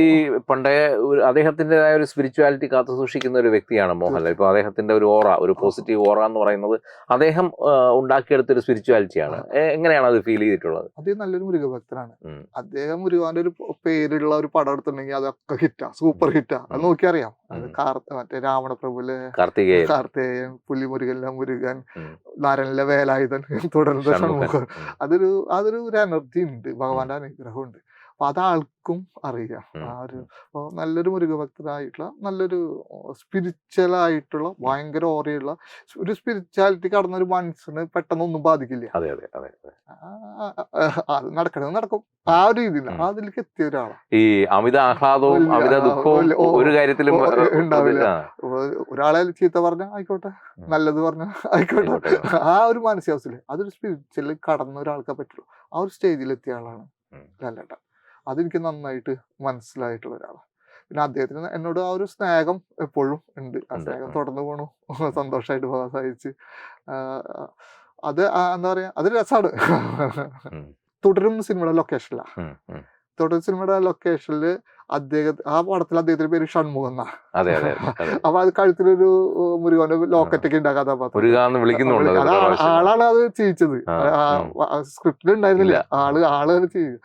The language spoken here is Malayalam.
ഈ പണ്ടേ അദ്ദേഹത്തിൻ്റെതായ ഒരു സ്പിരിച്വാലിറ്റി കാത്തു സൂക്ഷിക്കുന്ന ഒരു വ്യക്തിയാണ് മോഹൻലാൽ. ഇപ്പൊ അദ്ദേഹത്തിന്റെ ഒരു ഓറ, ഒരു പോസിറ്റീവ് ഓറ എന്ന് പറയുന്നത് അദ്ദേഹം ഉണ്ടാക്കിയെടുത്ത ഒരു സ്പിരിച്വാലിറ്റിയാണ്. എങ്ങനെയാണ് അത് ഫീൽ ചെയ്തിട്ടുള്ളത്? അദ്ദേഹം നല്ലൊരു മുരുകഭക്തനാണ്. അദ്ദേഹം മുരുകാന്റെ ഒരു പേരുള്ള ഒരു പടം എടുത്തിട്ടുണ്ടെങ്കിൽ അതൊക്കെ ഹിറ്റാ, സൂപ്പർ ഹിറ്റാ. അത് നോക്കിയറിയാം. അത് മറ്റേ രാവണപ്രഭുലെ കാർത്തികേയൻ, പുലിമുരുകനിലെ മുരുകൻ, നരനിലെ വേലായുധൻ, തുടർന്ന് ഷൺമുഖം. അതൊരു എനർജി ഉണ്ട്, ഭഗവാന്റെ അനുഗ്രഹം ഉണ്ട്. അപ്പൊ അതാൾക്കും അറിയാം. അപ്പൊ നല്ലൊരു മുരുകഭക്തനായിട്ടുള്ള, നല്ലൊരു സ്പിരിച്വൽ ആയിട്ടുള്ള, ഭയങ്കര ഓറയുള്ള ഒരു സ്പിരിച്വാലിറ്റി കടന്നൊരു മനസ്സിന് പെട്ടെന്നൊന്നും ബാധിക്കില്ല. അത് നടക്കണത് നടക്കും. ആ ഒരു രീതിയിൽ അതിലേക്ക് എത്തിയ ഒരാളാണ്. ഈ അമിത ആഹ്ലാദവും അമിത ദുഃഖവും ഒരു കാര്യത്തിലും ഉണ്ടാവില്ല. ഒരാളെ ചീത്ത പറഞ്ഞ ആയിക്കോട്ടെ, നല്ലത് പറഞ്ഞ ആയിക്കോട്ടെ, ആ ഒരു മാനസികാവസ്ഥയില് അതൊരു സ്പിരിച്വൽ കടന്ന ഒരാൾക്കേ പറ്റുള്ളൂ. ആ ഒരു സ്റ്റേജിൽ എത്തിയ ആളാണ് ലാലേട്ടൻ. അതെനിക്ക് നന്നായിട്ട് മനസ്സിലായിട്ടുള്ള ഒരാളാണ്. പിന്നെ അദ്ദേഹത്തിന് എന്നോട് ആ ഒരു സ്നേഹം എപ്പോഴും ഉണ്ട്. ആ സ്നേഹം തുടർന്ന് പോണു. സന്തോഷമായിട്ട് പോകാൻ സാധിച്ച് അത് എന്താ പറയാ, അത് രസമാണ്. തുടരും സിനിമയുടെ ലൊക്കേഷനിലാണ്. തുടരും സിനിമയുടെ ലൊക്കേഷനില് ആ പടത്തിൽ അദ്ദേഹത്തിന്റെ പേര് ഷൺമുഖം എന്നാ. അപ്പൊ അത് കഴുത്തിലൊരു മുരുകന്റെ ലോക്കറ്റ് ഒക്കെ ഉണ്ടാ കഥാപാത്രം. ആളാണ് അത് ചെയ്യിച്ചത്. സ്ക്രിപ്റ്റിൽ ഉണ്ടായിരുന്നില്ല. ആള് ചെയ്തു.